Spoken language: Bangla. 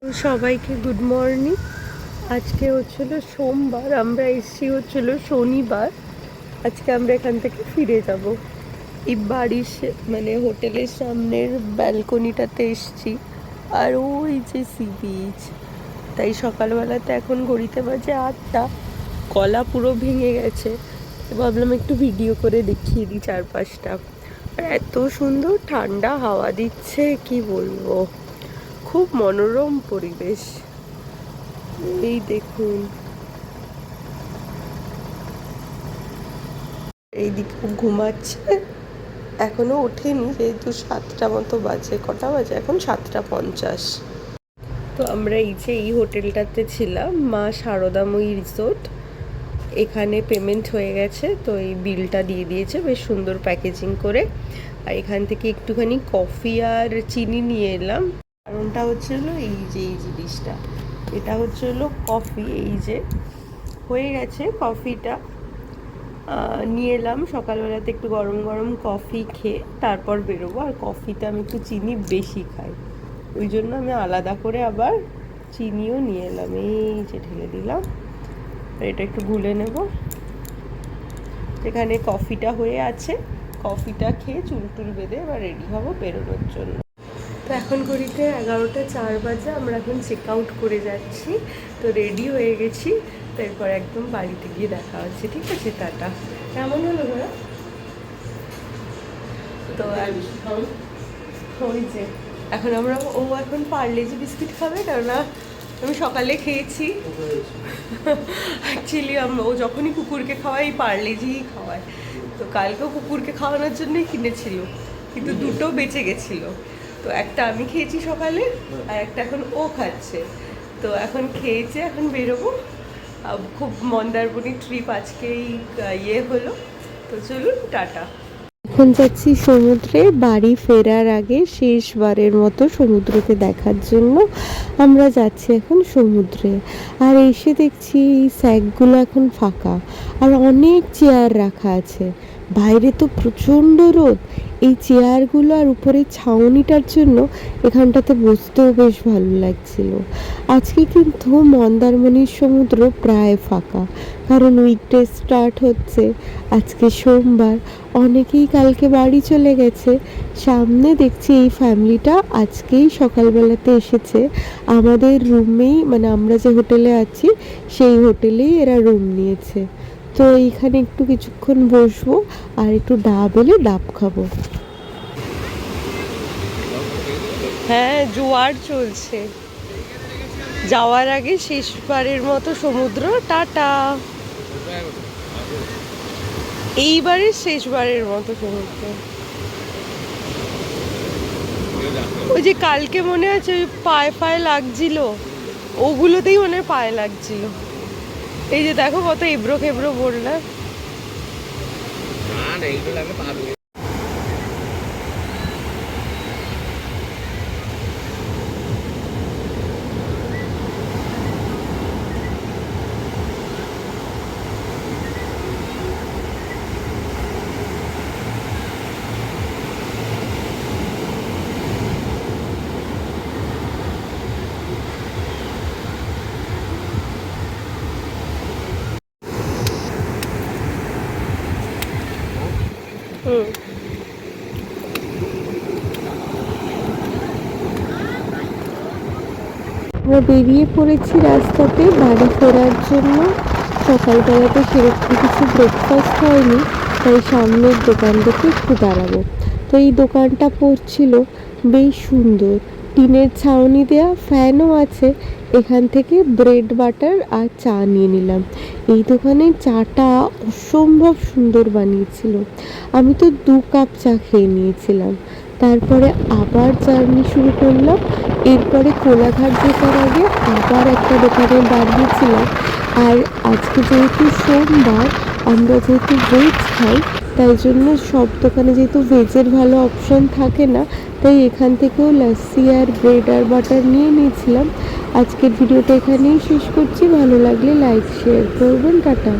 সবাইকে গুড মর্নিং। আজকে হচ্ছিল সোমবার, আমরা এসছি হচ্ছিল শনিবার। আজকে আমরা এখান থেকে ফিরে যাব। এই বাড়ির মানে হোটেলের সামনের ব্যালকনিটাতে এসছি, আর ওই যে সি বিচ। তাই সকালবেলাতে এখন ঘড়িতে বাজে 8টা, গলা পুরো ভেঙে গেছে। ভাবলাম একটু ভিডিও করে দেখিয়ে দিই চারপাশটা। আর এত সুন্দর ঠান্ডা হাওয়া দিচ্ছে, কি বলবো, খুব মনোরম পরিবেশ। এই দেখুন, এইদিকে ঘুমাচ্ছে, এখনো ওঠেনি, যেহেতু 7টা মতো বাজে। কটা বাজে এখন? 7:50। তো আমরা এই হোটেলটাতে ছিলাম, মা শারদাময়ী রিসোর্ট। এখানে পেমেন্ট হয়ে গেছে, তো এই বিলটা দিয়ে দিয়েছে বেশ সুন্দর প্যাকেজিং করে। আর এখান থেকে একটুখানি কফি আর চিনি নিয়ে এলাম। কারণটা হচ্ছিল এই জিনিসটা, এটা হচ্ছিল কফি। এই যে হয়ে গেছে কফিটা, নিয়ে এলাম। সকালবেলাতে একটু গরম গরম কফি খেয়ে তারপর বেরোবো। আর কফিতে আমি একটু চিনি বেশি খাই, ওই জন্য আমি আলাদা করে আবার চিনিও নিয়ে এলাম। এই যে ঢেলে দিলাম, আর এটা একটু গুলে নেব। এখানে কফিটা হয়ে আছে, কফিটা খেয়ে চুল টুল বেঁধে এবার রেডি হবো বেরোনোর জন্য। তো এখন ঘড়িতে 11:04 বাজে, আমরা এখন চেক আউট করে যাচ্ছি। তো রেডি হয়ে গেছি, তো এরপর একদম বাড়িতে গিয়ে দেখা হচ্ছে। ঠিক আছে, টাটা। কেমন হলো ঘোরা? তো ওই যে এখন আমরা এখন পার্লেজি বিস্কিট খাবে, কেননা আমি সকালে খেয়েছি। অ্যাকচুয়ালি ও যখনই কুকুরকে খাওয়াই পার্লেজিই খাওয়ায়। তো কালকেও কুকুরকে খাওয়ানোর জন্যই কিনেছিল, কিন্তু দুটো বেঁচে গেছিলো। তো একটা আমি খেয়েছি সকালে, আর একটা এখন ও খাচ্ছে। তো এখন খেয়েছে, এখন বেরোবো। খুব মন্দারমণি ট্রিপ আজকেই হলো। তো চলুন, টাটা। এখন যাচ্ছি সমুদ্রে। বাড়ি ফেরার আগে শেষবারের মতো সমুদ্রকে দেখার জন্য আমরা যাচ্ছি এখন সমুদ্রে। আর এসে দেখছি এই স্যাকগুলো এখন ফাঁকা, আর অনেক চেয়ার রাখা আছে। বাইরে তো প্রচণ্ড রোদ, এই চেয়ারগুলো আর উপরে ছাউনিটার জন্য এখানটাতে বসতেও বেশ ভালো লাগছিল। আজকে কিন্তু মন্দারমণির সমুদ্র প্রায় ফাঁকা, কারণ উইকডে স্টার্ট হচ্ছে। আজকে সোমবার, অনেকেই কালকে বাড়ি চলে গেছে। সামনে দেখছি এই ফ্যামিলিটা আজকেই সকালবেলাতে এসেছে আমাদের রুমেই, মানে আমরা যে হোটেলে আছি সেই হোটেলেই এরা রুম নিয়েছে। তো এইখানে একটু কিছুক্ষণ বসবো আর একটু ডাব এলে ডাব খাবো। হ্যাঁ, জোয়ার চলছে। যাওয়ার আগে শেষবারের মতো সমুদ্র, টাটা। এইবারের শেষবারের মতো সমুদ্র। ওই যে কালকে মনে আছে ওই পায়ে পায়ে লাগছিল, ওগুলোতেই মনে হয় পায়ে লাগছিল। এই যে দেখো কত এবড়ো খেবড়ো বললে। আমরা বেরিয়ে পড়েছি রাস্তাতে বাড়ি ফেরার জন্য। সকালবেলাতে সেরকম কিছু ব্রেকফাস্ট হয়নি, তাই সামনের দোকান থেকে একটু দাঁড়াবো। তো এই দোকানটা পড়ছিল বেশ সুন্দর, টিনের ছাউনি দেওয়া, ফ্যানও আছে। এখান থেকে ব্রেড বাটার আর চা নিয়ে নিলাম। এই দোকানের চাটা অসম্ভব সুন্দর বানিয়েছিল। আমি তো 2 কাপ চা খেয়ে নিয়েছিলাম। তারপরে আবার জার্নি শুরু করলাম। এরপরে কোলাঘাট যেতার আগে আবার একটা দোকানে দাঁড়িয়েছিলাম। আর আজকে যেহেতু সোমবার, আমরা যেহেতু ভেজ খাই, তাই জন্য সব দোকানে যেহেতু ভেজের ভালো অপশন থাকে না, তাই এখান থেকেও লাস্সি আর ব্রেড আর বাটার নিয়ে নিয়েছিলাম। আজকের ভিডিওটা এখানেই শেষ করছি। ভালো লাগলে লাইক শেয়ার করবেন, টাটা।